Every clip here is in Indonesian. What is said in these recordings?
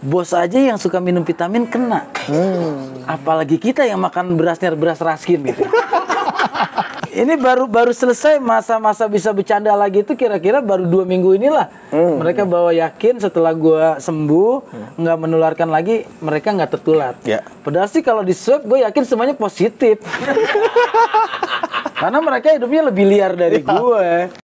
bos aja yang suka minum vitamin kena. Apalagi kita yang makan berasnya beras raskin gitu. Ini baru selesai masa-masa bisa bercanda lagi itu kira-kira baru 2 minggu inilah. Mereka bawa yakin setelah gua sembuh, nggak menularkan lagi, mereka nggak tertular. Padahal sih kalau di swab gue yakin semuanya positif. Karena mereka hidupnya lebih liar dari gue.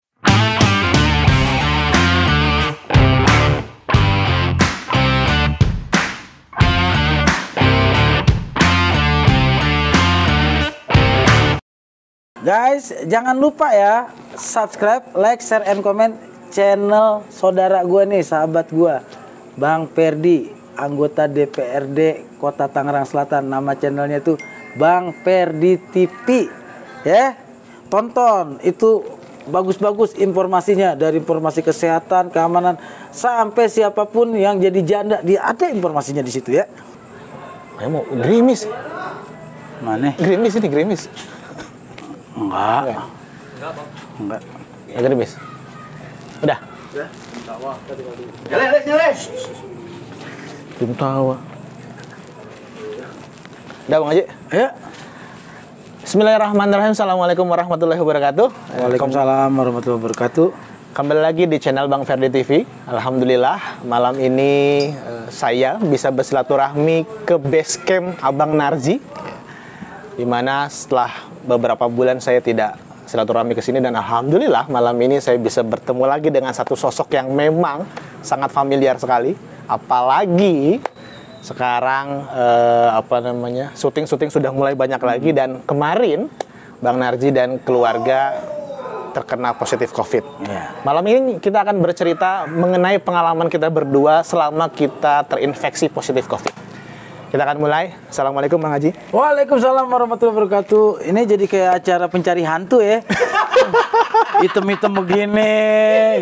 Guys, jangan lupa ya, subscribe, like, share, and comment channel saudara gue nih, sahabat gue, Bang Ferdi, anggota DPRD Kota Tangerang Selatan. Nama channelnya tuh Bang Ferdi TV. Ya, tonton, itu bagus-bagus informasinya, dari informasi kesehatan, keamanan, sampai siapapun yang jadi janda, dia ada informasinya di situ ya. Saya mau gerimis. Mana? Gerimis ini, gerimis. Enggak. Ya gerimis. Udah. Belum tahu. Udah Bang Haji? Ya. Bismillahirrahmanirrahim. Assalamualaikum warahmatullahi wabarakatuh. Waalaikumsalam warahmatullahi wabarakatuh. Kembali lagi di channel Bang Ferdi TV. Alhamdulillah malam ini saya bisa bersilaturahmi ke base camp Abang Narji, dimana setelah beberapa bulan saya tidak silaturahmi ke sini, dan alhamdulillah malam ini saya bisa bertemu lagi dengan satu sosok yang memang sangat familiar sekali. Apalagi sekarang syuting sudah mulai banyak lagi, dan kemarin Bang Narji dan keluarga terkena positif COVID. Malam ini kita akan bercerita mengenai pengalaman kita berdua selama kita terinfeksi positif COVID. Kita akan mulai. Assalamualaikum Bang Haji. Waalaikumsalam warahmatullahi wabarakatuh. Ini jadi kayak acara pencari hantu ya. Item-item begini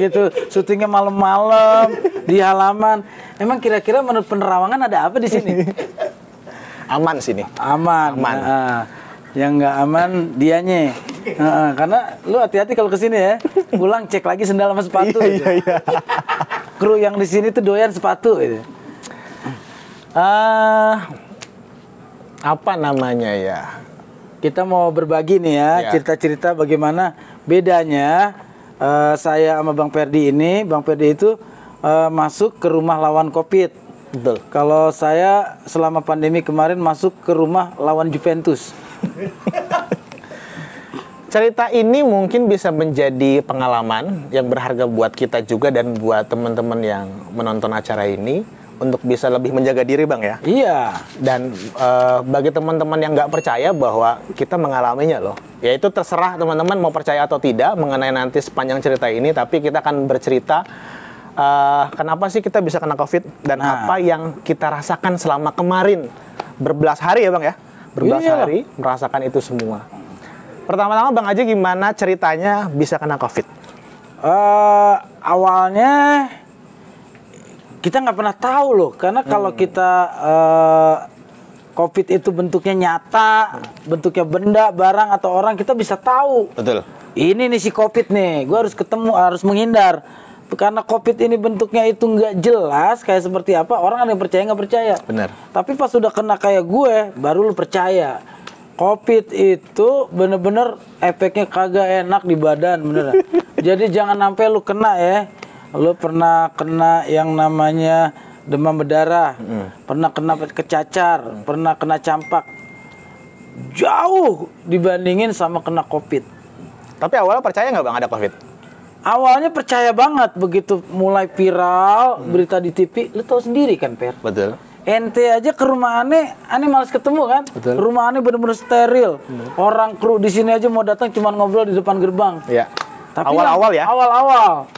gitu. Syutingnya malam-malam di halaman. Emang kira-kira menurut penerawangan ada apa di sini? Aman sini. Aman. Yang nggak aman dianya. Karena lu hati-hati kalau kesini ya. Pulang cek lagi sendal sama sepatu. Iya. Kru yang di sini tuh doyan sepatu gitu. Apa namanya ya? Kita mau berbagi nih ya, cerita-cerita bagaimana bedanya saya sama Bang Ferdi ini. Bang Ferdi itu masuk ke rumah lawan COVID. Betul. Kalau saya selama pandemi kemarin masuk ke rumah lawan Juventus. Cerita ini mungkin bisa menjadi pengalaman yang berharga buat kita juga dan buat teman-teman yang menonton acara ini, untuk bisa lebih menjaga diri Bang ya. Iya. Dan bagi teman-teman yang nggak percaya bahwa kita mengalaminya loh, ya itu terserah teman-teman mau percaya atau tidak mengenai nanti sepanjang cerita ini. Tapi kita akan bercerita kenapa sih kita bisa kena COVID dan apa yang kita rasakan selama kemarin berbelas hari ya Bang ya, berbelas hari merasakan itu semua. Pertama-tama Bang Haji, gimana ceritanya bisa kena COVID? Awalnya kita nggak pernah tahu loh, karena kalau kita COVID itu bentuknya nyata, bentuknya benda, barang atau orang, kita bisa tahu. Betul. Ini nih si COVID nih, gue harus ketemu, harus menghindar. Karena COVID ini bentuknya itu nggak jelas kayak seperti apa, orang ada yang percaya nggak percaya. Benar. Tapi pas sudah kena kayak gue, baru lu percaya. COVID itu bener-bener efeknya kagak enak di badan, bener. Jadi jangan sampai lu kena ya. Lu pernah kena yang namanya demam berdarah, pernah kena kecacar, pernah kena campak. Jauh dibandingin sama kena COVID. Tapi awalnya percaya nggak Bang ada COVID? Awalnya percaya banget, begitu mulai viral berita di TV, lu tahu sendiri kan, Per? Betul. Ente aja ke rumah aneh malas ketemu kan? Betul. Rumah aneh bener-bener steril. Orang kru di sini aja mau datang cuma ngobrol di depan gerbang. Iya. Tapi Awal-awal ya? Awal-awal.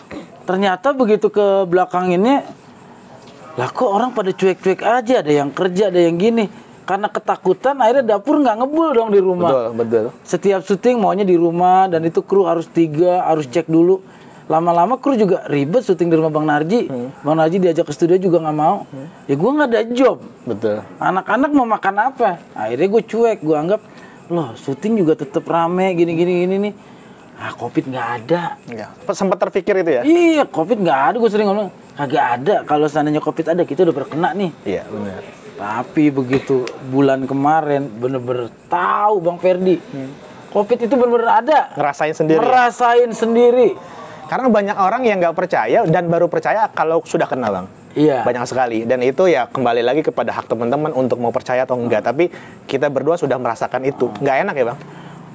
Ternyata begitu ke belakang ini, lah kok orang pada cuek-cuek aja, ada yang kerja, ada yang gini. Karena ketakutan akhirnya dapur nggak ngebul dong di rumah. Betul. Setiap syuting maunya di rumah, dan itu kru harus 3, harus cek dulu. Lama-lama kru juga ribet syuting di rumah Bang Narji. Bang Narji diajak ke studio juga nggak mau. Ya gue nggak ada job. Betul. Anak-anak mau makan apa? Akhirnya gue cuek, gue anggap loh syuting juga tetap rame gini nih. COVID nggak ada. Ya. Sempat terpikir itu ya? Iya, COVID nggak ada. Gue sering ngomong, Kagak ada. Kalau seandainya COVID ada, kita udah berkena nih. Iya, benar. Tapi begitu bulan kemarin bener-bener tahu Bang Ferdi, COVID itu bener-bener ada. Ngerasain sendiri. Ngerasain sendiri. Karena banyak orang yang nggak percaya dan baru percaya kalau sudah kena, Bang. Iya. Banyak sekali. Dan itu ya kembali lagi kepada hak teman-teman untuk mau percaya atau enggak. Tapi kita berdua sudah merasakan itu. Nggak enak ya, Bang?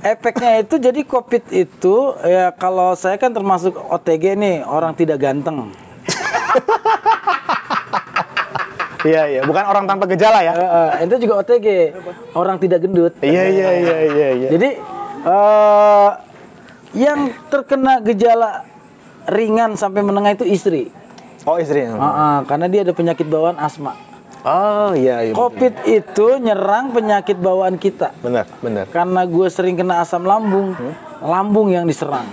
Efeknya itu, jadi COVID itu ya, kalau saya kan termasuk OTG nih, orang tidak ganteng. Iya. Bukan orang tanpa gejala ya. Itu juga OTG, orang tidak gendut. Iya. Jadi yang terkena gejala ringan sampai menengah itu istri. Oh, istri. Karena dia ada penyakit bawaan asma. Oh, iya. COVID itu nyerang penyakit bawaan kita. Benar. Karena gue sering kena asam lambung, lambung yang diserang.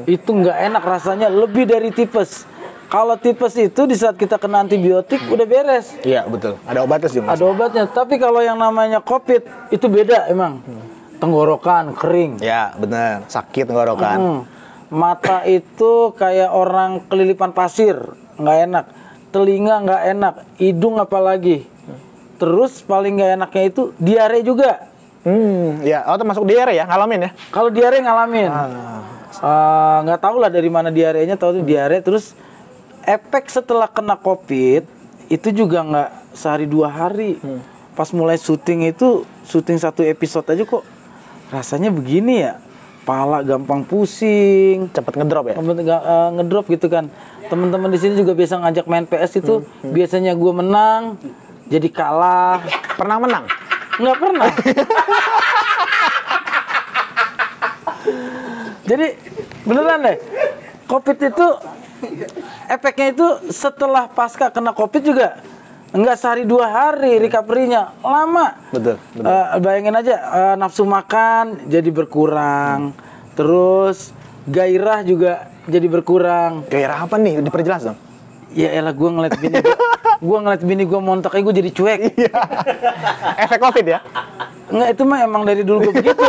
Itu nggak enak rasanya, lebih dari tipes. Kalau tipes itu di saat kita kena antibiotik udah beres. Iya, betul. Ada obatnya sih, Mas. Ada obatnya. Tapi kalau yang namanya COVID itu beda emang. Tenggorokan kering. Ya, benar. Sakit tenggorokan. Mata itu kayak orang kelilipan pasir, nggak enak. Telinga nggak enak. Hidung apalagi. Terus paling nggak enaknya itu diare juga. Ya, termasuk diare ya, ngalamin ya? Kalau diare ngalamin. Nggak tahu lah dari mana diarenya, tahu tuh diare. Terus efek setelah kena COVID itu juga nggak sehari 2 hari. Pas mulai syuting itu, syuting 1 episode aja kok rasanya begini ya. Pala gampang pusing, Cepet ngedrop ya? ngedrop gitu kan. Teman-teman di sini juga biasa ngajak main PS itu, biasanya gue menang, jadi kalah. Pernah menang? Nggak pernah. Jadi beneran deh, COVID itu efeknya itu setelah pasca kena COVID juga nggak sehari 2 hari recovery-nya, lama. Betul. Bayangin aja, nafsu makan jadi berkurang, terus gairah juga jadi berkurang. Gairah apa nih? Diperjelas dong. Ya elah, gue ngeliat bini gue montoknya gue jadi cuek. Efek COVID ya? Enggak, itu mah emang dari dulu gue begitu.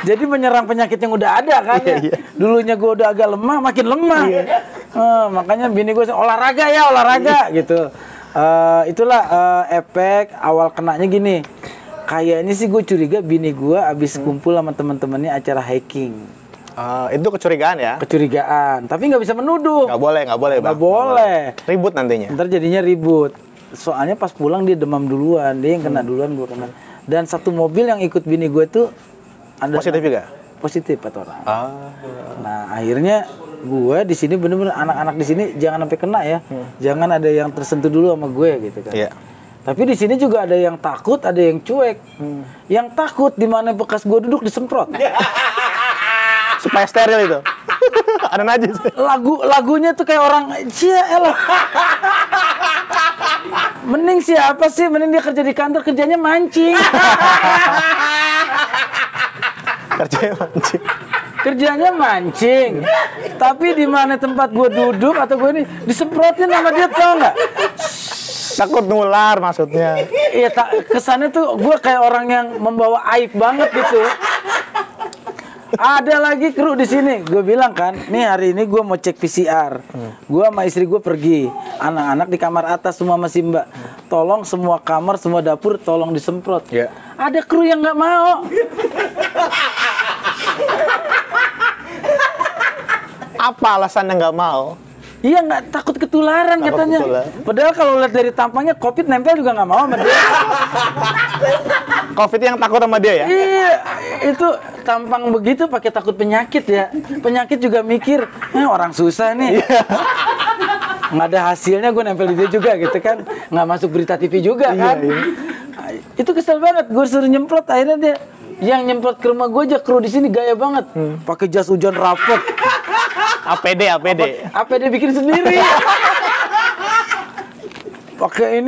Jadi menyerang penyakit yang udah ada kan. Dulunya gue udah agak lemah, makin lemah. Makanya bini gue olahraga gitu. Itulah efek awal kenanya gini. Kayaknya sih gue curiga bini gue abis kumpul sama teman-temannya acara hiking. Itu kecurigaan ya? Kecurigaan, tapi nggak bisa menuduh. Nggak boleh, Bang. Nggak boleh. Ribut nantinya. Ntar jadinya ribut. Soalnya pas pulang dia demam duluan, dia yang kena duluan, gue kena. Dan satu mobil yang ikut bini gue tuh ada positif juga? Positif 4 orang. Nah akhirnya gue di sini bener-bener anak-anak di sini jangan sampai kena ya. Jangan ada yang tersentuh dulu sama gue gitu kan. Iya. Tapi di sini juga ada yang takut, ada yang cuek. Yang takut di mana bekas gue duduk disemprot. Supaya steril itu. Ada najis. Lagunya tuh kayak orang elah. Mending siapa sih? Mending dia kerja di kantor, kerjanya mancing. Kerjanya mancing. Tapi di mana tempat gue duduk atau gue ini disemprotin sama dia, tau nggak? Takut nular maksudnya. Iya, kesannya tuh gue kayak orang yang membawa aib banget gitu. Ada lagi kru di sini. Gue bilang kan, nih hari ini gue mau cek PCR. Gue sama istri gue pergi. Anak-anak di kamar atas semua masih Mbak. Tolong semua kamar, semua dapur tolong disemprot. Yeah. Ada kru yang nggak mau. Apa alasannya nggak mau? Iya, nggak takut ketularan katanya. Padahal kalau lihat dari tampangnya COVID nempel juga nggak mau sama dia. COVID yang takut sama dia ya? Iya, itu tampang begitu pakai takut penyakit ya. Penyakit juga mikir, orang susah nih. Nggak ada hasilnya gue nempel di dia juga gitu kan. Nggak masuk berita TV juga kan. Itu kesel banget, gue suruh nyemprot. Akhirnya dia yang nyemprot ke rumah gue aja, kru di sini gaya banget. Pakai jas hujan rapet. APD. APD bikin sendiri. pakai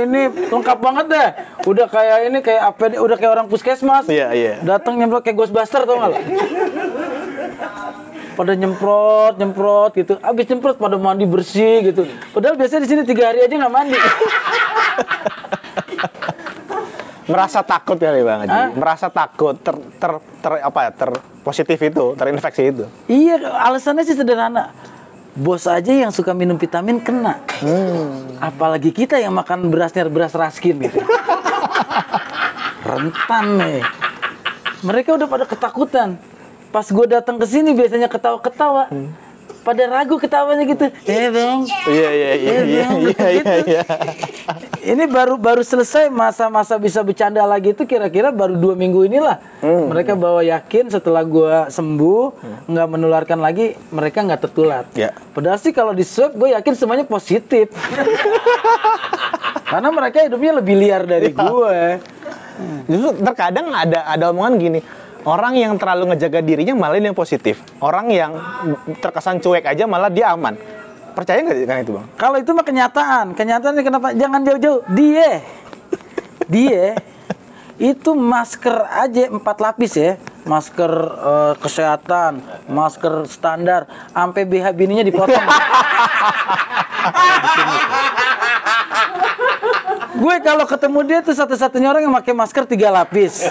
ini lengkap banget deh. Udah kayak ini, kayak APD, udah kayak orang puskesmas. Iya. Datang nyemprot kayak Ghostbuster, tau nggak lo? Pada nyemprot gitu. Abis nyemprot pada mandi bersih gitu. Padahal biasanya di sini 3 hari aja nggak mandi. Merasa takut ya Bang Haji? Merasa takut positif itu, terinfeksi itu. Iya, alasannya sih sederhana. Bos aja yang suka minum vitamin kena. Apalagi kita yang makan berasnya beras raskin gitu. Rentan nih. Mereka udah pada ketakutan. Pas gue datang ke sini biasanya ketawa-ketawa. Pada ragu ketawanya gitu. Bang. Iya. Ini baru selesai masa-masa bisa bercanda lagi itu kira-kira baru 2 minggu inilah. Mereka bawa yakin setelah gua sembuh, nggak menularkan lagi, mereka nggak tertular. Padahal sih kalau di swab gue yakin semuanya positif. Karena mereka hidupnya lebih liar dari gue. Justru terkadang ada omongan gini, orang yang terlalu ngejaga dirinya malah yang positif. Orang yang terkesan cuek aja malah dia aman. Percaya nggak kan itu, Bang? Kalau itu mah kenyataan. Kenyataannya kenapa? Jangan jauh-jauh. Dia itu masker aja 4 lapis ya. Masker kesehatan, masker standar, sampai BH bininya dipotong. Gue kalau ketemu dia tuh satu-satunya orang yang pakai masker 3 lapis.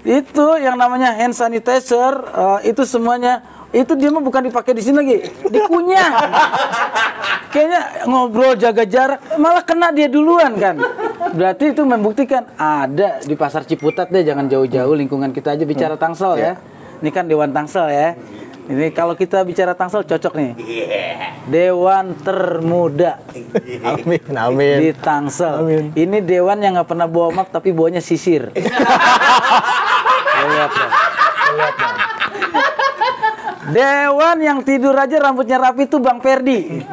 Itu yang namanya hand sanitizer, itu semuanya. Itu dia mah bukan dipakai di sini lagi, dikunyah. Kayaknya ngobrol jaga jarak, malah kena dia duluan kan. Berarti itu membuktikan ada di pasar Ciputat deh, jangan jauh-jauh lingkungan kita aja bicara Tangsel ya. Ini kan Dewan Tangsel ya. Ini kalau kita bicara Tangsel cocok nih. Dewan termuda. Amin. Di Tangsel. Ini dewan yang nggak pernah bawa map tapi bawanya sisir. Lihat dong. Dewan yang tidur aja rambutnya rapi tuh Bang Perdi.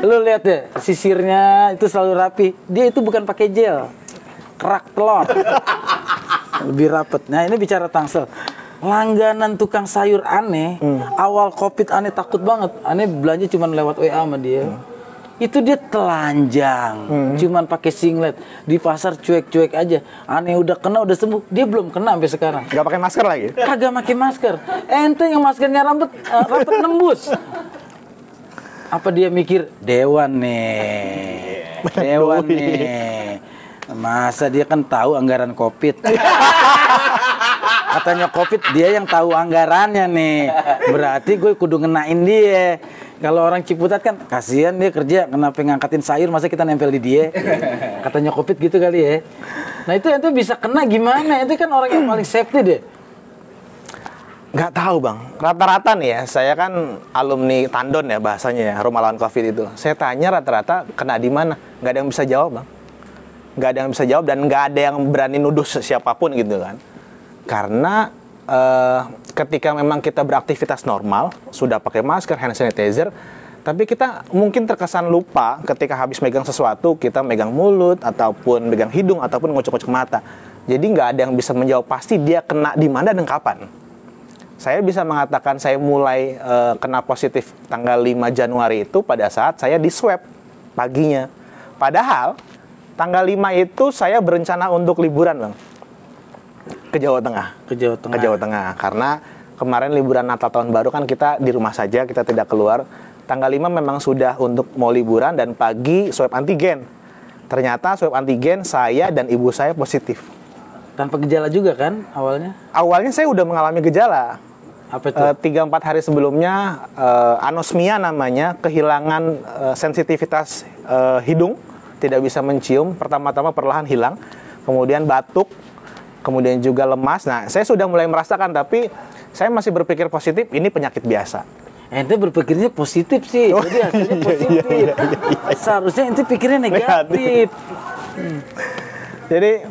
Lu lihat deh, sisirnya itu selalu rapi. Dia itu bukan pakai gel. Kerak telur. Lebih rapet. Nah, ini bicara Tangsel. Langganan tukang sayur aneh. Awal Covid aneh takut banget. Aneh belanja cuma lewat WA sama dia. Itu dia telanjang, cuman pakai singlet di pasar cuek-cuek aja. Aneh udah kena udah sembuh, dia belum kena sampai sekarang. Gak pakai masker lagi? Kagak pakai masker. Ente yang maskernya rapet nembus. Apa dia mikir dewan nih, dewan nih. Masa dia kan tahu anggaran Covid. Katanya Covid dia yang tahu anggarannya nih. Berarti gue kudu ngenain dia. Kalau orang Ciputat kan kasihan dia kerja kenapa ngangkatin sayur masa kita nempel di dia. Katanya Covid gitu kali ya. Nah itu bisa kena gimana? Itu kan orang yang paling safety deh. Nggak tahu, Bang. Rata-rata nih ya, saya kan alumni Tandon ya bahasanya ya, rumah lawan Covid itu. Saya tanya rata-rata kena di mana? Nggak ada yang bisa jawab, Bang. Nggak ada yang bisa jawab dan nggak ada yang berani nuduh siapapun gitu kan. Karena ketika memang kita beraktivitas normal, sudah pakai masker, hand sanitizer, tapi kita mungkin terkesan lupa ketika habis megang sesuatu, kita megang mulut, ataupun megang hidung, ataupun ngocok-ngocok mata. Jadi nggak ada yang bisa menjawab pasti dia kena di mana dan kapan. Saya bisa mengatakan saya mulai kena positif tanggal 5 Januari itu pada saat saya di swab paginya. Padahal tanggal 5 itu saya berencana untuk liburan, Bang. Ke Jawa Tengah. Ke Jawa Tengah. Karena kemarin liburan Natal Tahun Baru kan kita di rumah saja, kita tidak keluar. Tanggal 5 memang sudah untuk mau liburan dan pagi swab antigen. Ternyata swab antigen saya dan ibu saya positif. Tanpa gejala juga kan awalnya? Awalnya saya udah mengalami gejala. Apa itu? 3-4 hari sebelumnya anosmia namanya, kehilangan sensitivitas hidung, tidak bisa mencium. Pertama-tama perlahan hilang, kemudian batuk, kemudian juga lemas. Nah, saya sudah mulai merasakan, tapi saya masih berpikir positif, ini penyakit biasa. Ente berpikirnya positif sih, jadi hasilnya positif. Iya. Seharusnya ente pikirnya negatif. Jadi,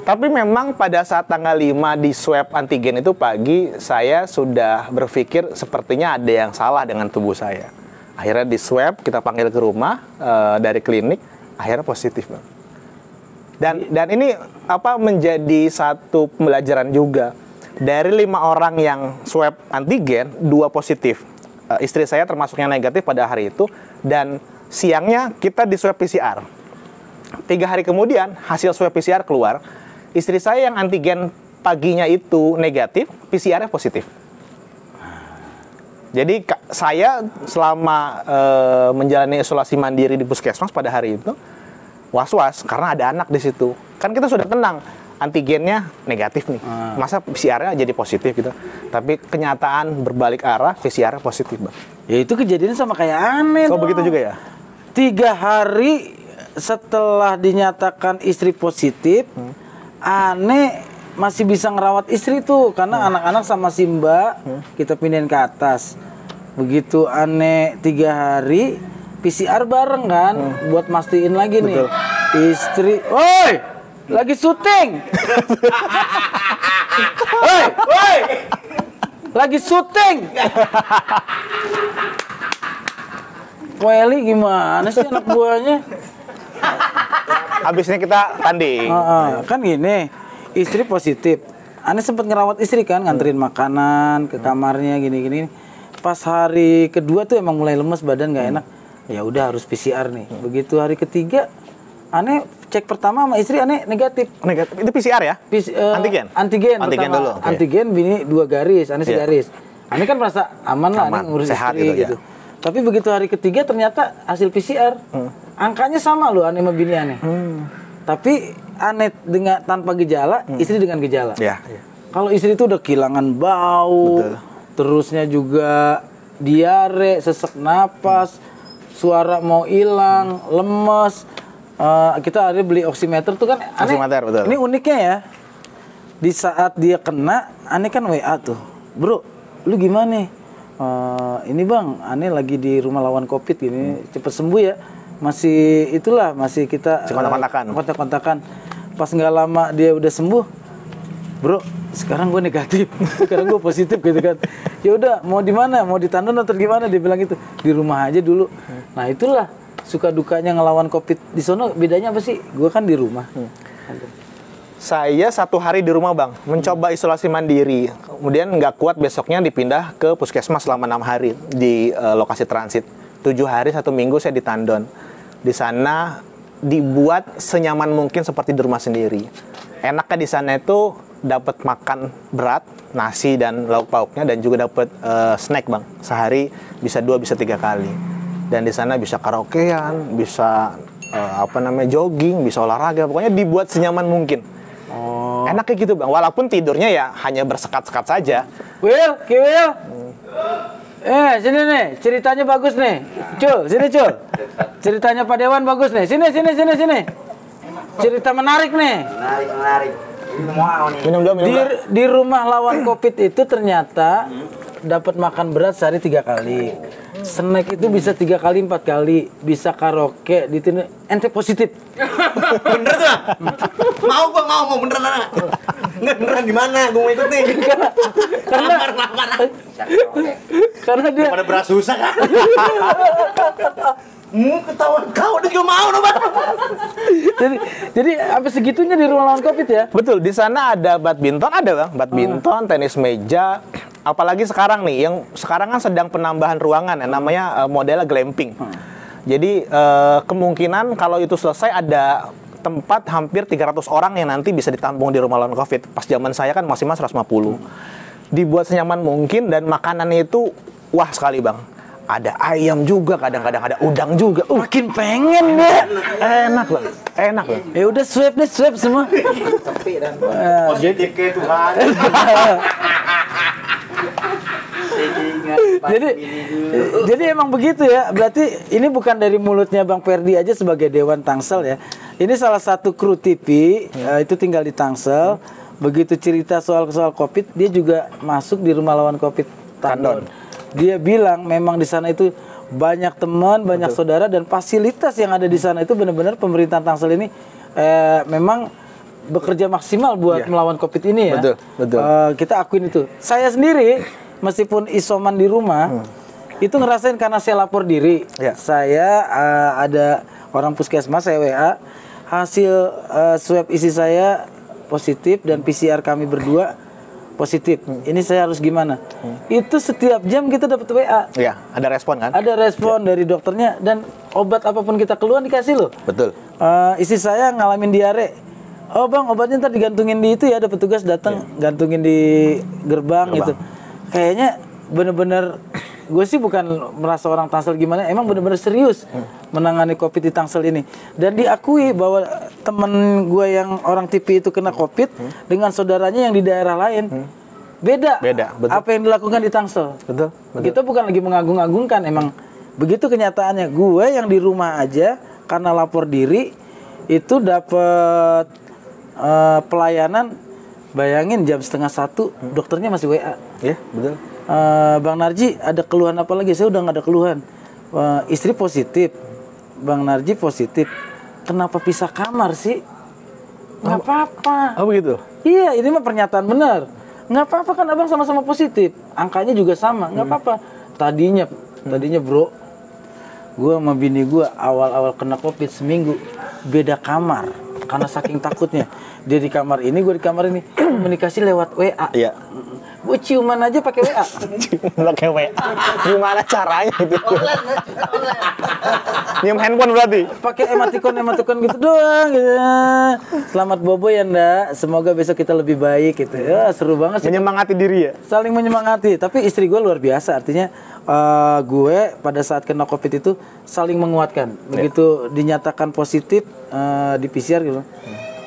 tapi memang pada saat tanggal 5 di swab antigen itu pagi, saya sudah berpikir sepertinya ada yang salah dengan tubuh saya. Akhirnya di swab, kita panggil ke rumah dari klinik, akhirnya positif, Bang. Dan ini menjadi satu pembelajaran juga. Dari 5 orang yang swab antigen, 2 positif. Istri saya termasuk yang negatif pada hari itu, dan siangnya kita di swab PCR. 3 hari kemudian hasil swab PCR keluar. Istri saya yang antigen paginya itu negatif, PCR-nya positif. Jadi saya selama menjalani isolasi mandiri di puskesmas pada hari itu was-was karena ada anak di situ. Kan kita sudah tenang, antigennya negatif nih. Masa PCR-nya jadi positif gitu. Tapi kenyataan berbalik arah, PCR-nya positif, Bang. Ya itu kejadian sama kayak aneh. Kok dong. begitu juga ya? 3 hari setelah dinyatakan istri positif, aneh masih bisa ngerawat istri tuh karena anak-anak sama si Mbak kita pindahin ke atas. Begitu aneh 3 hari PCR bareng kan buat mastiin lagi nih. Istri, woi, lagi syuting. Woi, lagi syuting. Welly gimana sih anak buahnya? Habis ini kita tanding. Kan gini, istri positif. Aneh sempat ngerawat istri kan, nganterin makanan ke kamarnya gini-gini. Pas hari kedua tuh emang mulai lemes badan nggak enak. Ya udah harus PCR nih. Begitu hari ketiga, aneh cek pertama sama istri aneh negatif. Negatif. Itu PCR ya? Antigen? Antigen pertama. dulu. Okay. Antigen bini 2 garis, aneh segaris. Aneh kan merasa aman lah, aneh ngurus sehat istri gitu. Tapi begitu hari ketiga ternyata hasil PCR angkanya sama loh aneh sama bini aneh. Tapi aneh dengan tanpa gejala, istri dengan gejala. Kalau istri itu udah kehilangan bau, terusnya juga diare, sesak napas, suara mau hilang, lemes. Kita ada beli oximeter tuh kan aneh. Oximeter, betul. Ini uniknya ya. Di saat dia kena, aneh kan WA tuh. Bro, lu gimana? Ini bang, aneh lagi di rumah lawan COVID gini, cepet sembuh ya. Masih itulah, masih kita kontak-kontakan. Pas nggak lama dia udah sembuh, bro. Sekarang gue negatif, sekarang gue positif gitu kan. Ya udah, mau di mana? Mau di Tandon atau gimana? Dia bilang gitu. Di rumah aja dulu. Nah itulah suka dukanya ngelawan COVID di sono. Bedanya apa sih? Gue kan di rumah. Saya 1 hari di rumah, Bang, mencoba isolasi mandiri. Kemudian nggak kuat, besoknya dipindah ke puskesmas selama 6 hari di lokasi transit. 7 hari 1 minggu saya di Tandon. Di sana dibuat senyaman mungkin seperti di rumah sendiri. Enaknya di sana itu dapat makan berat, nasi dan lauk pauknya, dan juga dapat snack, Bang. Sehari bisa 2 bisa 3 kali. Dan di sana bisa karaokean, bisa jogging, bisa olahraga. Pokoknya dibuat senyaman mungkin. Enaknya gitu, Bang. Walaupun tidurnya ya hanya bersekat-sekat saja. Will, sini nih, ceritanya bagus nih. Cul, sini Cul. Ceritanya Pak Dewan bagus nih. Sini. Cerita menarik nih. Menarik. Minum dulu. Di rumah lawan COVID itu ternyata dapat makan berat sehari 3 kali. Snack itu bisa 3 kali 4 kali, bisa karaoke di sini. Ente positif. Bener tuh. Mau beneran. Nggak beneran di mana? Gue mau ikut nih. Karena dia pada beras susah kan. Ketahuan kau udah gak mau dong, Bang. jadi apa segitunya di rumah lawan COVID ya? Betul, di sana ada badminton, Bang. Badminton, tenis meja. Apalagi sekarang nih, yang sekarang kan sedang penambahan ruangan ya, namanya modelnya glamping. Jadi kemungkinan kalau itu selesai ada tempat hampir 300 orang yang nanti bisa ditampung di rumah lawan COVID. Pas zaman saya kan maksimal 150. Dibuat senyaman mungkin dan makanannya itu wah sekali, Bang. Ada ayam juga, kadang-kadang ada udang juga. Makin pengen deh. Enak, Bang. Ya udah swab semua. Positif ke Tuhan. Jadi emang begitu ya. Berarti ini bukan dari mulutnya Bang Ferdi aja sebagai Dewan Tangsel ya. Ini salah satu kru TV itu tinggal di Tangsel. Begitu cerita soal COVID, dia juga masuk di rumah lawan COVID Tandon. Dia bilang memang di sana itu banyak teman, banyak saudara, dan fasilitas yang ada di sana itu benar-benar pemerintah Tangsel ini memang bekerja maksimal buat melawan COVID ini ya. Betul. Kita akuin itu. Saya sendiri meskipun isoman di rumah itu ngerasain karena saya lapor diri. Saya ada orang puskesmas, saya WA, hasil swab isi saya positif dan PCR kami berdua positif. Ini saya harus gimana? Itu setiap jam kita dapat WA. Iya, ada respon kan? Ada respon dari dokternya, dan obat apapun kita keluar dikasih loh. Betul. Istri saya ngalamin diare. Oh bang, obatnya ntar digantungin di itu ya, ada petugas datang gantungin di gerbang gitu. Kayaknya bener-bener gue sih bukan merasa orang Tangsel gimana, emang bener-bener serius menangani COVID di Tangsel ini. Dan diakui bahwa temen gue yang orang TV itu kena COVID dengan saudaranya yang di daerah lain. Beda, betul. apa yang dilakukan di Tangsel. Betul. Kita bukan lagi mengagung-agungkan, emang begitu kenyataannya. Gue yang di rumah aja karena lapor diri itu dapat pelayanan, bayangin jam 12:30 dokternya masih WA. Iya, betul. Bang Narji ada keluhan apa lagi? Saya udah nggak ada keluhan. Istri positif, Bang Narji positif. Kenapa pisah kamar sih? Nggak apa-apa. Oh begitu? Iya, ini mah pernyataan benar. Nggak apa-apa kan abang sama-sama positif. Angkanya juga sama, nggak apa-apa. Tadinya bro, gue sama bini gue awal-awal kena COVID seminggu beda kamar karena saking takutnya. Dia di kamar ini, gue di kamar ini. Komunikasi lewat WA. Iya. Gue ciuman aja pakai WA. Pakai WA. Gimana caranya itu? Nyium handphone berarti? Pakai emoticon gitu doang gitu. Selamat bobo ya ndak. Semoga besok kita lebih baik gitu. Ya, seru banget sih. Menyemangati diri ya? Saling menyemangati. Tapi istri gue luar biasa. Artinya gue pada saat kena COVID itu saling menguatkan. Begitu dinyatakan positif di PCR gitu.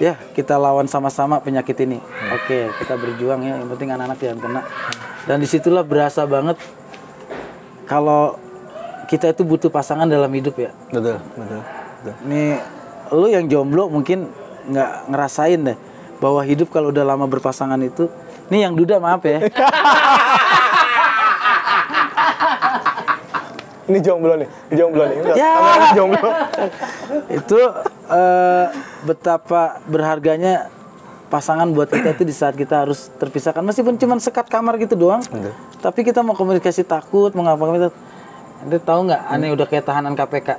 Ya, kita lawan sama-sama penyakit ini. Oke, kita berjuang ya. Yang penting anak-anak jangan kena. Dan disitulah berasa banget kalau kita itu butuh pasangan dalam hidup ya. Betul. Nih, lu yang jomblo mungkin nggak ngerasain deh bahwa hidup kalau udah lama berpasangan itu. Nih yang duda maaf ya. Ini jomblo nih. Ya. Jomblo. Itu betapa berharganya pasangan buat kita itu di saat kita harus terpisahkan, meskipun cuma sekat kamar gitu doang. Tapi kita mau komunikasi takut, mau ngapa-ngapain. Anda tahu nggak? Aneh udah kayak tahanan KPK.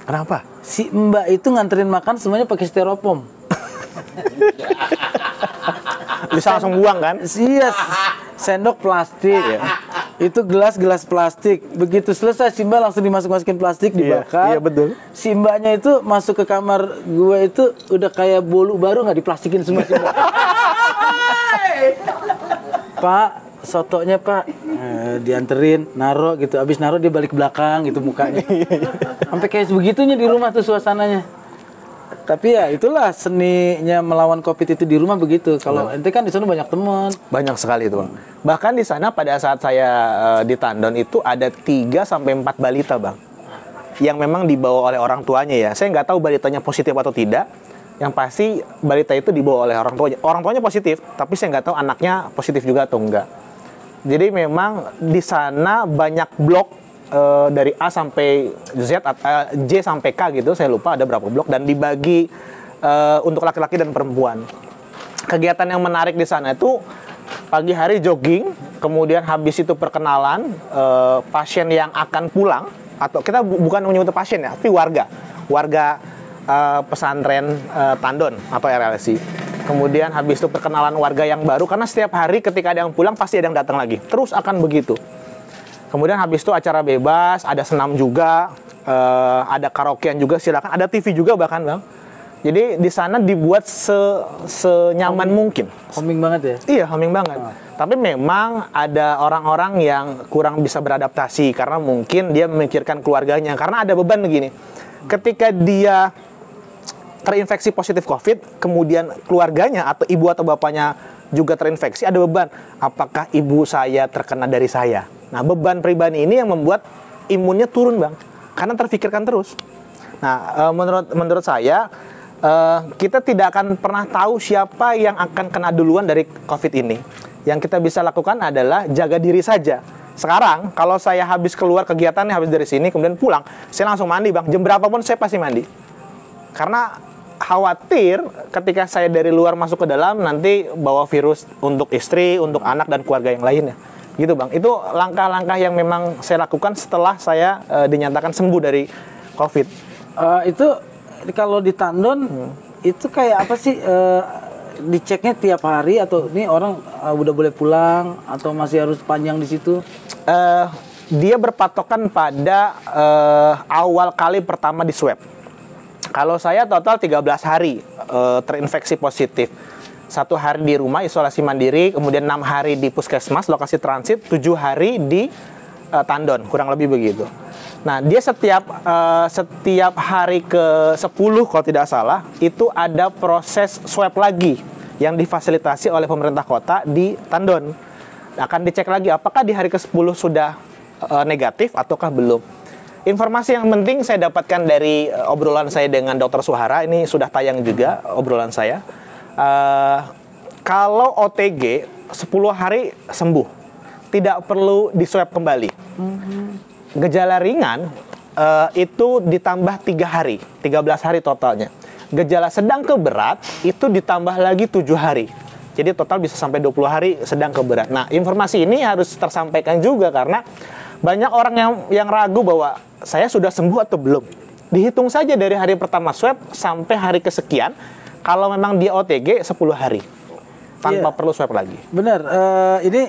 Kenapa? Si Mbak itu nganterin makan semuanya pakai styrofoam. Bisa langsung buang kan? Iya, sendok plastik. Itu gelas plastik. Begitu selesai si Mbak langsung dimasukin plastik, dibakar. Iya, betul. Si Mbaknya itu masuk ke kamar gue itu udah kayak bolu baru, nggak diplastikin semua si Mbak. Pak, sotonya Pak, dianterin, naro gitu. Abis naro dia balik belakang gitu mukanya. Sampai kayak begitunya di rumah tuh suasananya. Tapi ya itulah seninya melawan COVID itu di rumah begitu. Kalau ente kan di sana banyak teman. Banyak sekali itu, Bang. Bahkan di sana pada saat saya di Tandon itu ada 3 sampai 4 balita, Bang. Yang memang dibawa oleh orang tuanya ya. Saya nggak tahu balitanya positif atau tidak. Yang pasti balita itu dibawa oleh orang tuanya. Orang tuanya positif, tapi saya nggak tahu anaknya positif juga atau enggak. Jadi memang di sana banyak blok dari A sampai Z, J sampai K gitu, saya lupa ada berapa blok, dan dibagi untuk laki-laki dan perempuan. Kegiatan yang menarik di sana itu pagi hari jogging, kemudian habis itu perkenalan pasien yang akan pulang, atau kita bukan menyebut pasien ya, tapi warga pesantren Tandon atau RLC. Kemudian habis itu perkenalan warga yang baru, karena setiap hari ketika ada yang pulang pasti ada yang datang lagi, terus akan begitu. Kemudian habis itu acara bebas, ada senam juga, ada karaokean juga, silakan, ada TV juga bahkan, Bang. Jadi di sana dibuat senyaman mungkin. Homing banget ya? Iya, homing banget. Tapi memang ada orang-orang yang kurang bisa beradaptasi karena mungkin dia memikirkan keluarganya. Karena ada beban begini. Ketika dia terinfeksi positif COVID, kemudian keluarganya atau ibu atau bapaknya juga terinfeksi, ada beban. Apakah ibu saya terkena dari saya? Nah, beban pribadi ini yang membuat imunnya turun, Bang. Karena terfikirkan terus. Nah, menurut saya, kita tidak akan pernah tahu siapa yang akan kena duluan dari COVID ini. Yang kita bisa lakukan adalah jaga diri saja. Sekarang, kalau saya habis keluar kegiatannya, habis dari sini, kemudian pulang, saya langsung mandi, Bang. Jam berapapun saya pasti mandi. Karena khawatir ketika saya dari luar masuk ke dalam, nanti bawa virus untuk istri, untuk anak, dan keluarga yang lainnya. Gitu, Bang. Itu langkah-langkah yang memang saya lakukan setelah saya dinyatakan sembuh dari COVID. Itu kalau di Tandon itu kayak apa sih? Diceknya tiap hari atau ini orang udah boleh pulang atau masih harus panjang di situ? Dia berpatokan pada awal kali pertama di swab. Kalau saya total 13 hari terinfeksi positif. 1 hari di rumah isolasi mandiri, kemudian 6 hari di puskesmas lokasi transit, 7 hari di tandon, kurang lebih begitu. Nah, dia setiap hari ke-10 kalau tidak salah, itu ada proses swab lagi yang difasilitasi oleh pemerintah kota di tandon. Akan dicek lagi apakah di hari ke-10 sudah negatif ataukah belum. Informasi yang penting saya dapatkan dari obrolan saya dengan Dr. Suhara, ini sudah tayang juga obrolan saya. Kalau OTG 10 hari sembuh, tidak perlu diswab kembali. Gejala ringan itu ditambah 3 hari, 13 hari totalnya. Gejala sedang ke berat itu ditambah lagi 7 hari. Jadi total bisa sampai 20 hari sedang ke berat. Nah, informasi ini harus tersampaikan juga karena banyak orang yang ragu bahwa saya sudah sembuh atau belum. Dihitung saja dari hari pertama swab sampai hari kesekian, kalau memang dia OTG 10 hari. Tanpa perlu swab lagi. Benar, ini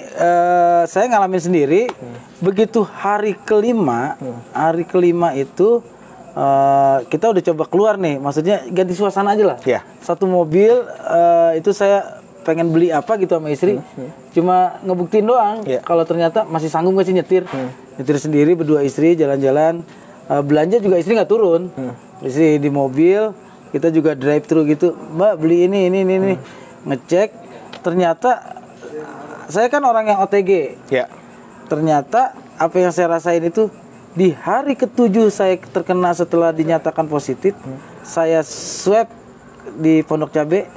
saya ngalamin sendiri. Begitu hari kelima itu kita udah coba keluar nih. Maksudnya ganti suasana aja lah. Yeah. Satu mobil itu saya pengen beli apa gitu sama istri. Cuma ngebuktiin doang. Yeah. Kalau ternyata masih sanggup gak sih nyetir. Nyetir sendiri berdua istri jalan-jalan. Belanja juga istri nggak turun. Istri di mobil. Kita juga drive thru gitu. Mbak beli ini. Ngecek. Ternyata saya kan orang yang OTG. Ya. Ternyata apa yang saya rasain itu di hari ke-7 saya terkena setelah dinyatakan positif. Saya swab di Pondok Cabe.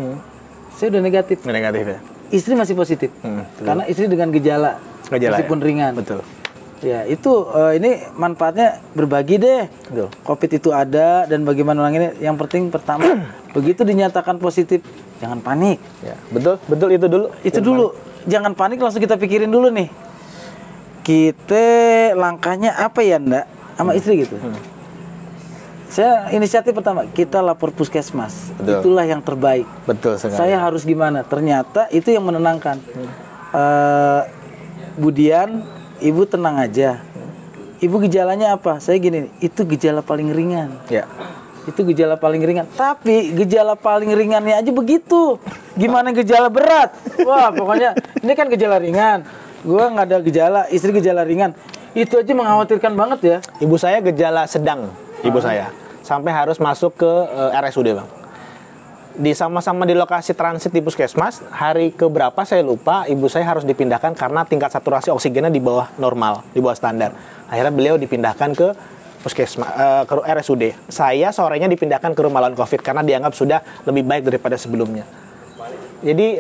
Saya udah negatif. Negatif ya. Istri masih positif. Karena istri dengan gejala meskipun ringan. Betul. Ya, itu ini manfaatnya berbagi deh. Betul. Covid itu ada dan bagaimana orang ini. Yang penting pertama begitu dinyatakan positif jangan panik. Ya, betul itu dulu. Itu dulu. Jangan panik, langsung kita pikirin dulu nih. Kita langkahnya apa ya, Ndak? Sama istri gitu. Saya inisiatif pertama, kita lapor puskesmas. Betul. Itulah yang terbaik. Betul sekali. Saya harus gimana? Ternyata itu yang menenangkan. Budian, ibu tenang aja. Ibu gejalanya apa? Saya gini, itu gejala paling ringan. Ya. Itu gejala paling ringan. Tapi gejala paling ringannya aja begitu. Gimana gejala berat? Wah, pokoknya ini kan gejala ringan. Gua nggak ada gejala, istri gejala ringan. Itu aja mengkhawatirkan banget ya. Ibu saya gejala sedang, ibu saya. Sampai harus masuk ke RSUD, Bang. Sama-sama di lokasi transit di puskesmas, hari keberapa saya lupa, ibu saya harus dipindahkan karena tingkat saturasi oksigennya di bawah normal, di bawah standar. Akhirnya beliau dipindahkan ke puskesmas, ke RSUD. Saya sorenya dipindahkan ke rumah lawan COVID karena dianggap sudah lebih baik daripada sebelumnya. Jadi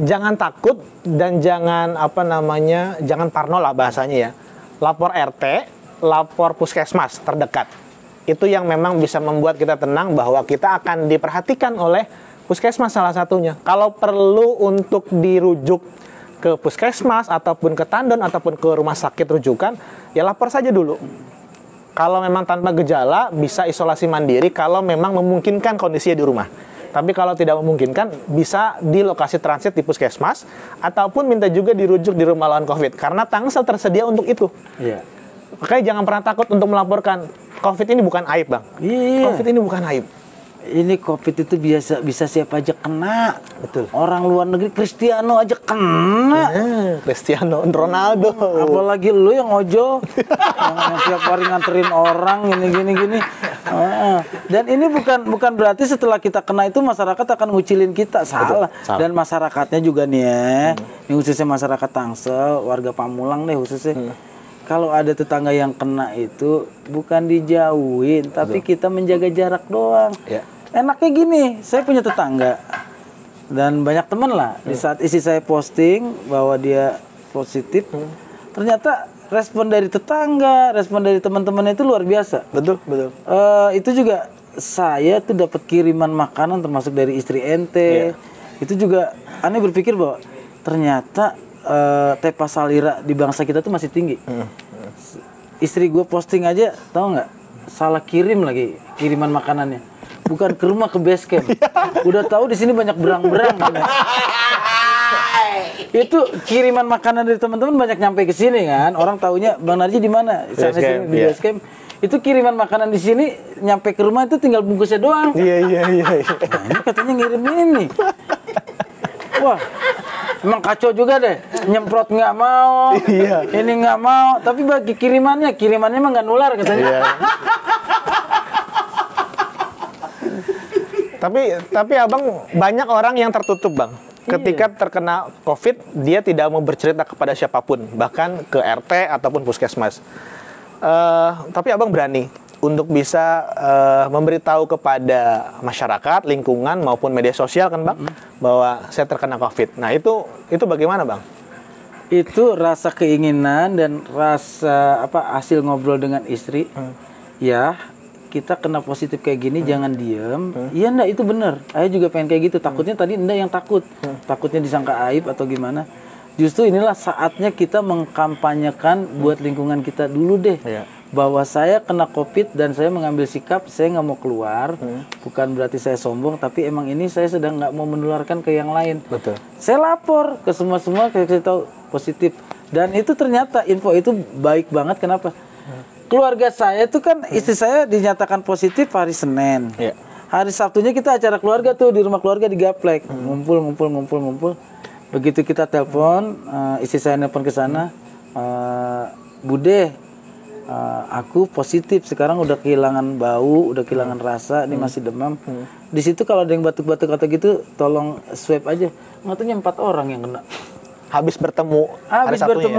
jangan takut dan jangan jangan parno lah bahasanya ya. Lapor RT, lapor puskesmas terdekat. Itu yang memang bisa membuat kita tenang bahwa kita akan diperhatikan oleh puskesmas salah satunya. Kalau perlu untuk dirujuk ke puskesmas ataupun ke tandon ataupun ke rumah sakit rujukan, ya lapor saja dulu. Kalau memang tanpa gejala, bisa isolasi mandiri kalau memang memungkinkan kondisinya di rumah. Tapi kalau tidak memungkinkan, bisa di lokasi transit di puskesmas, ataupun minta juga dirujuk di rumah lawan COVID. Karena tangsel tersedia untuk itu. Iya. Makanya jangan pernah takut untuk melaporkan. COVID ini bukan aib, Bang. Iya. COVID ini bukan aib. Ini COVID itu bisa siapa aja kena. Betul. Orang luar negeri, Cristiano aja kena. Cristiano Ronaldo. Apalagi lu yang ojol, yang tiap hari nganterin orang gini. Dan ini bukan berarti setelah kita kena itu masyarakat akan ngucilin kita. Salah. Salah. Dan masyarakatnya juga nih ya. Ini khususnya masyarakat Tangsel, warga Pamulang deh khususnya. Kalau ada tetangga yang kena itu bukan dijauhin, tapi kita menjaga jarak doang. Ya. Enaknya gini, saya punya tetangga dan banyak teman lah. Di saat istri saya posting bahwa dia positif, ternyata respon dari tetangga, respon dari teman-temannya itu luar biasa. Betul. Itu juga saya tuh dapat kiriman makanan termasuk dari istri ente. Itu juga aneh berpikir bahwa ternyata tepa salira di bangsa kita tuh masih tinggi. Istri gue posting aja, tahu nggak? Salah kirim lagi kiriman makanannya. Bukan ke rumah, ke base camp. Udah tahu di sini banyak berang-berang kan ya? Itu kiriman makanan dari teman-teman banyak nyampe ke sini kan. Orang taunya Bang Narji di mana? Di base camp. Itu kiriman makanan di sini nyampe ke rumah itu tinggal bungkusnya doang. Iya. Nah, ini katanya ngirim ini. Wah, Emang kacau juga deh, nyemprot nggak mau, ini nggak mau, tapi bagi kirimannya emang nggak nular katanya. Iya. Tapi abang banyak orang yang tertutup bang. Ketika terkena COVID, dia tidak mau bercerita kepada siapapun, bahkan ke RT ataupun puskesmas. Tapi abang berani untuk bisa memberitahu kepada masyarakat, lingkungan maupun media sosial kan bang, bahwa saya terkena COVID. Nah itu bagaimana bang? Itu rasa keinginan dan rasa hasil ngobrol dengan istri. Ya, kita kena positif kayak gini jangan diem. Iya ndak, itu bener. Ayah juga pengen kayak gitu. Takutnya tadi ndak yang takut. Takutnya disangka aib atau gimana. Justru inilah saatnya kita mengkampanyekan buat lingkungan kita dulu deh. Bahwa saya kena COVID dan saya mengambil sikap saya nggak mau keluar. Bukan berarti saya sombong, tapi emang ini saya sedang nggak mau menularkan ke yang lain. Betul. Saya lapor ke semua kayak saya tahu positif. Dan itu ternyata info itu baik banget. Kenapa? Keluarga saya tuh kan istri saya dinyatakan positif hari Senin. Hari Sabtunya kita acara keluarga tuh di rumah keluarga di Gaplek. Ngumpul. Begitu kita telepon, istri saya nelpon ke sana, Bude, aku positif. Sekarang udah kehilangan bau, udah kehilangan rasa, ini masih demam. Di situ kalau ada yang batuk-batuk atau gitu, tolong swab aja. Ngatanya 4 orang yang kena. Habis bertemu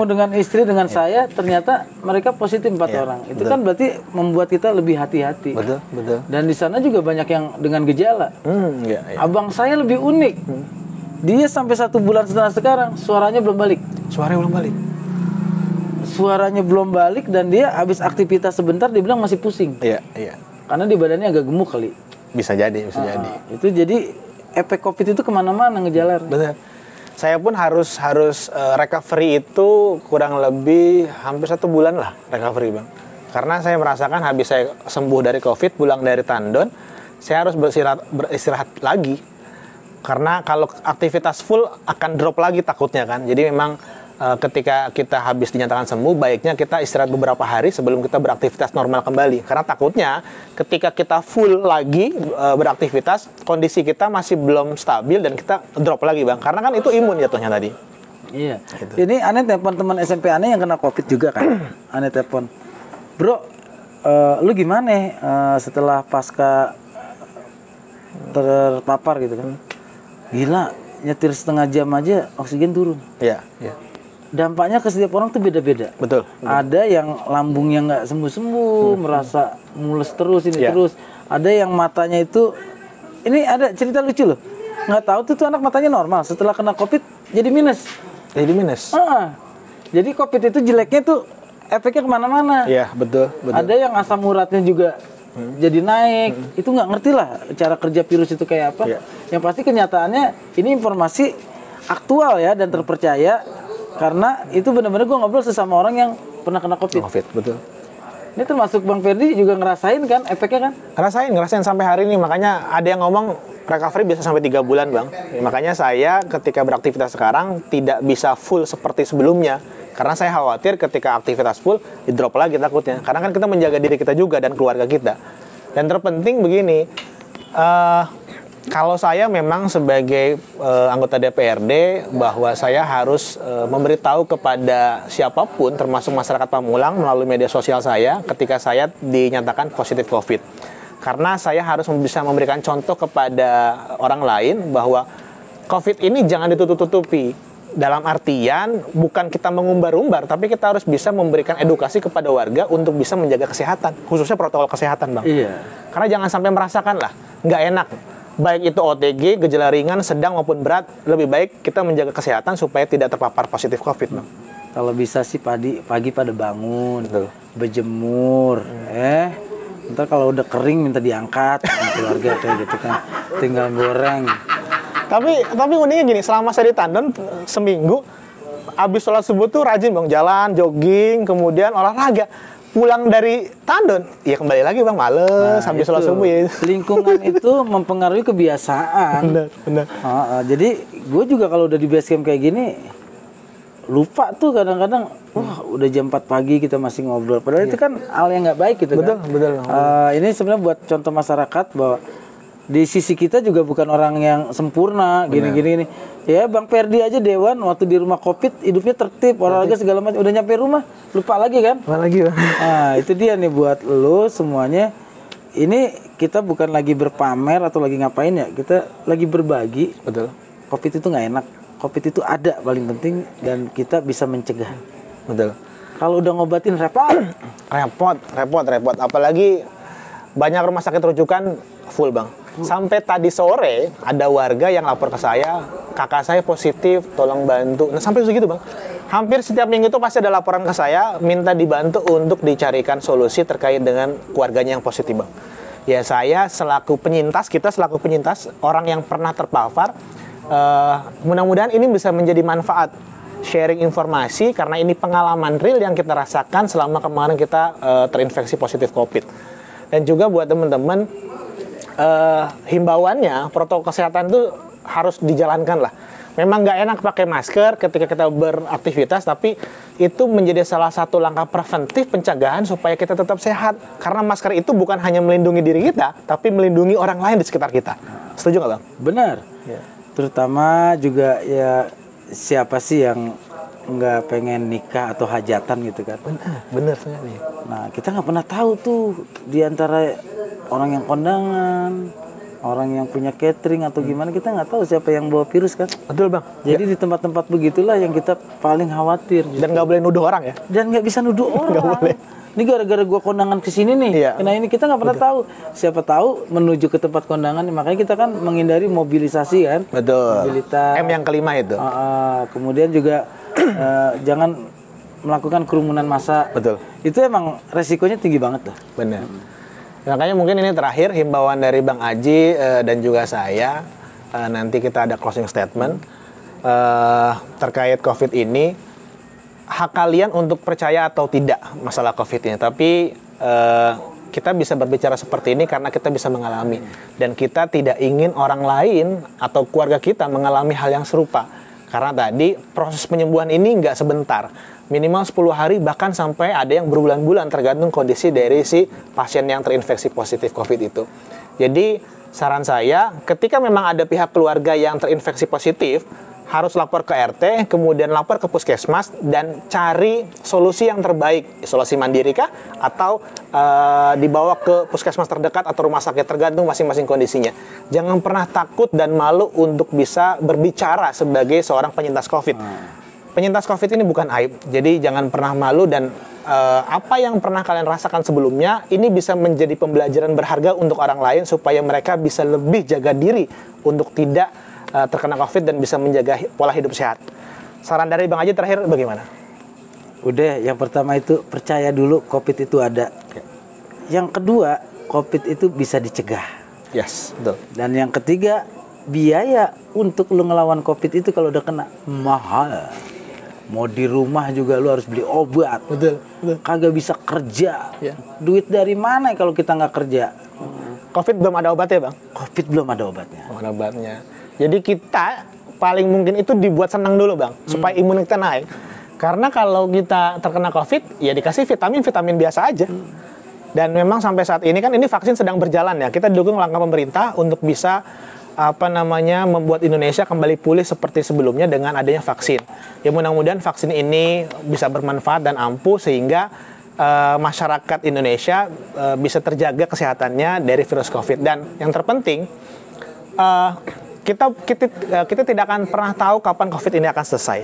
Dengan istri, dengan saya, ternyata mereka positif 4 orang. Itu kan berarti membuat kita lebih hati-hati. Betul. Dan di sana juga banyak yang dengan gejala. Abang saya lebih unik. Dia sampai 1 bulan setelah sekarang suaranya belum balik. Suaranya belum balik dan dia habis aktivitas sebentar dia bilang masih pusing. Karena di badannya agak gemuk kali. Bisa jadi. Itu jadi efek COVID itu kemana-mana ngejalar. Benar. Saya pun harus recovery itu kurang lebih hampir 1 bulan lah recovery bang. Karena saya merasakan habis saya sembuh dari COVID, pulang dari tandon, saya harus beristirahat lagi. Karena kalau aktivitas full akan drop lagi takutnya kan. Jadi memang ketika kita habis dinyatakan sembuh, baiknya kita istirahat beberapa hari sebelum kita beraktivitas normal kembali. Karena takutnya ketika kita full lagi beraktivitas, kondisi kita masih belum stabil dan kita drop lagi bang. Karena kan itu imun jatuhnya tadi. Iya. Gitu. Ini aneh telepon teman SMP aneh yang kena COVID juga kan. Aneh telepon, bro, lu gimana setelah pasca terpapar gitu kan? Gila, nyetir setengah jam aja oksigen turun. Iya. Dampaknya ke setiap orang tuh beda-beda. Betul. Ada yang lambungnya nggak sembuh-sembuh, merasa mules terus terus. Ada yang matanya itu, ini ada cerita lucu loh. Nggak tahu tuh anak matanya normal, setelah kena COVID jadi minus. Jadi COVID itu jeleknya tuh efeknya kemana-mana. Iya, betul. Ada yang asam uratnya juga jadi naik. Itu nggak ngerti lah cara kerja virus itu kayak apa. Yang pasti kenyataannya ini informasi aktual ya dan terpercaya. Karena itu benar-benar gue ngobrol sesama orang yang pernah kena COVID. Betul. Ini termasuk Bang Ferdi juga ngerasain kan efeknya kan? Ngerasain sampai hari ini. Makanya ada yang ngomong recovery bisa sampai 3 bulan bang. Makanya saya ketika beraktivitas sekarang tidak bisa full seperti sebelumnya. Karena saya khawatir ketika aktivitas full di drop lagi takutnya. Karena kan kita menjaga diri kita juga dan keluarga kita. Dan terpenting begini, kalau saya memang sebagai anggota DPRD bahwa saya harus memberitahu kepada siapapun termasuk masyarakat Pamulang melalui media sosial saya ketika saya dinyatakan positif COVID. Karena saya harus bisa memberikan contoh kepada orang lain bahwa COVID ini jangan ditutup-tutupi. Dalam artian bukan kita mengumbar-umbar, tapi kita harus bisa memberikan edukasi kepada warga untuk bisa menjaga kesehatan, khususnya protokol kesehatan bang. Karena jangan sampai merasakan lah, nggak enak. Baik itu OTG, gejala ringan, sedang maupun berat, lebih baik kita menjaga kesehatan supaya tidak terpapar positif COVID, bang. Kalau bisa sih pagi pada bangun, berjemur, ntar kalau udah kering minta diangkat, keluarga kayak gitu kan, tinggal goreng. Tapi uniknya gini, selama saya di tandon seminggu, abis sholat subuh tuh rajin bang, jalan, jogging, kemudian olahraga. Pulang dari tandon, ya kembali lagi bang, males habis sholat subuh ya. Lingkungan itu mempengaruhi kebiasaan. Benar. Jadi gue juga kalau udah di base camp kayak gini, lupa tuh kadang-kadang, wah udah jam 4 pagi kita masih ngobrol. Padahal itu kan hal yang nggak baik gitu betul, kan. Betul. Ini sebenarnya buat contoh masyarakat bahwa di sisi kita juga bukan orang yang sempurna gini. Ya Bang Perdi aja Dewan waktu di rumah Covid hidupnya tertib, olahraga segala macam, udah nyampe rumah lupa lagi kan. Apa lagi, Bang? Nah itu dia nih buat lo semuanya. Ini kita bukan lagi berpamer atau lagi ngapain ya, kita lagi berbagi. Betul. Covid itu nggak enak, Covid itu ada paling penting dan kita bisa mencegah. Betul. Kalau udah ngobatin repot. Repot. Apalagi banyak rumah sakit rujukan full, Bang. Sampai tadi sore ada warga yang lapor ke saya, kakak saya positif, tolong bantu. Nah sampai segitu, Bang. Hampir setiap minggu itu pasti ada laporan ke saya, minta dibantu untuk dicarikan solusi terkait dengan keluarganya yang positif, Bang. Ya saya selaku penyintas, orang yang pernah terpapar, mudah-mudahan ini bisa menjadi manfaat. Sharing informasi karena ini pengalaman real yang kita rasakan selama kemarin kita terinfeksi positif COVID. Dan juga buat teman-teman, himbauannya protokol kesehatan itu harus dijalankan lah. Memang nggak enak pakai masker ketika kita beraktivitas, tapi itu menjadi salah satu langkah preventif pencegahan supaya kita tetap sehat. Karena masker itu bukan hanya melindungi diri kita, tapi melindungi orang lain di sekitar kita. Setuju nggak, Bang? Benar. Ya. Terutama juga ya siapa sih yang nggak pengen nikah atau hajatan gitu kan? Bener sekali. Nah kita nggak pernah tahu tuh di antara orang yang kondangan, orang yang punya catering atau gimana, kita nggak tahu siapa yang bawa virus kan? Betul, Bang. Jadi di tempat-tempat begitulah yang kita paling khawatir. Dan nggak boleh nuduh orang ya. Dan nggak bisa nuduh orang. Nggak boleh. Ini gara-gara gua kondangan kesini nih. Iya. Nah ini kita nggak pernah tahu. Siapa tahu menuju ke tempat kondangan, makanya kita kan menghindari mobilisasi kan. Betul. Mobilitas. M yang kelima itu. Kemudian juga jangan melakukan kerumunan massa. Betul. Itu emang resikonya tinggi banget lah. Benar. Makanya mungkin ini terakhir himbauan dari Bang Aji dan juga saya. Nanti kita ada closing statement terkait COVID ini. Hak kalian untuk percaya atau tidak masalah COVID ini. Tapi kita bisa berbicara seperti ini karena kita bisa mengalami. Dan kita tidak ingin orang lain atau keluarga kita mengalami hal yang serupa. Karena tadi proses penyembuhan ini nggak sebentar. Minimal 10 hari bahkan sampai ada yang berbulan-bulan tergantung kondisi dari si pasien yang terinfeksi positif COVID itu. Jadi saran saya ketika memang ada pihak keluarga yang terinfeksi positif, harus lapor ke RT, kemudian lapor ke puskesmas dan cari solusi yang terbaik. Isolasi mandiri kah? Atau dibawa ke puskesmas terdekat atau rumah sakit, tergantung masing-masing kondisinya. Jangan pernah takut dan malu untuk bisa berbicara sebagai seorang penyintas COVID. Penyintas COVID ini bukan aib, jadi jangan pernah malu dan apa yang pernah kalian rasakan sebelumnya, ini bisa menjadi pembelajaran berharga untuk orang lain supaya mereka bisa lebih jaga diri untuk tidak terkena COVID dan bisa menjaga pola hidup sehat. Saran dari Bang Aji terakhir bagaimana? Udah, yang pertama itu percaya dulu COVID itu ada. Yang kedua, COVID itu bisa dicegah. Yes, betul. Dan yang ketiga, biaya untuk lu ngelawan COVID itu kalau udah kena mahal. Mau di rumah juga lu harus beli obat. Betul. Kagak bisa kerja. Ya. Duit dari mana kalau kita nggak kerja? COVID belum ada obatnya, Bang? COVID belum ada obatnya. Belum ada obatnya. Jadi kita paling mungkin itu dibuat senang dulu, Bang, supaya imun kita naik. Karena kalau kita terkena COVID, ya dikasih vitamin biasa aja. Dan memang sampai saat ini kan ini vaksin sedang berjalan ya. Kita dukung langkah pemerintah untuk bisa membuat Indonesia kembali pulih seperti sebelumnya dengan adanya vaksin. Ya mudah-mudahan vaksin ini bisa bermanfaat dan ampuh sehingga masyarakat Indonesia bisa terjaga kesehatannya dari virus COVID. Dan yang terpenting kita tidak akan pernah tahu kapan COVID ini akan selesai.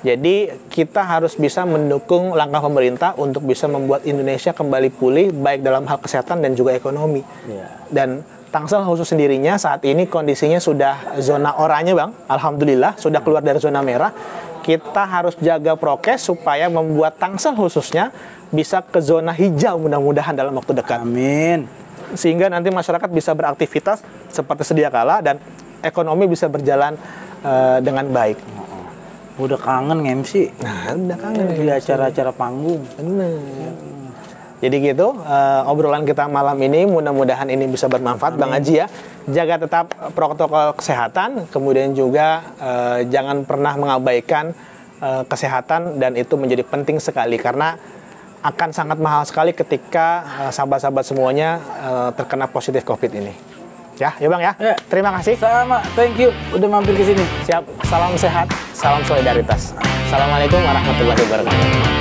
Jadi kita harus bisa mendukung langkah pemerintah untuk bisa membuat Indonesia kembali pulih baik dalam hal kesehatan dan juga ekonomi. Dan Tangsel khusus sendirinya saat ini kondisinya sudah zona oranye, Bang. Alhamdulillah sudah keluar dari zona merah. Kita harus jaga prokes supaya membuat Tangsel khususnya bisa ke zona hijau mudah-mudahan dalam waktu dekat. Amin. Sehingga nanti masyarakat bisa beraktivitas seperti sedia kala dan ekonomi bisa berjalan dengan baik. Udah kangen MC. Nah, udah kangen di acara-acara panggung. Bener. Jadi gitu, obrolan kita malam ini mudah-mudahan ini bisa bermanfaat. Bang Aji ya. Jaga tetap protokol kesehatan, kemudian juga jangan pernah mengabaikan kesehatan dan itu menjadi penting sekali karena akan sangat mahal sekali ketika sahabat-sahabat semuanya terkena positif COVID ini. Ya Bang ya. Ya. Terima kasih. Sama, thank you udah mampir ke sini. Siap. Salam sehat, salam solidaritas. Assalamualaikum warahmatullahi wabarakatuh.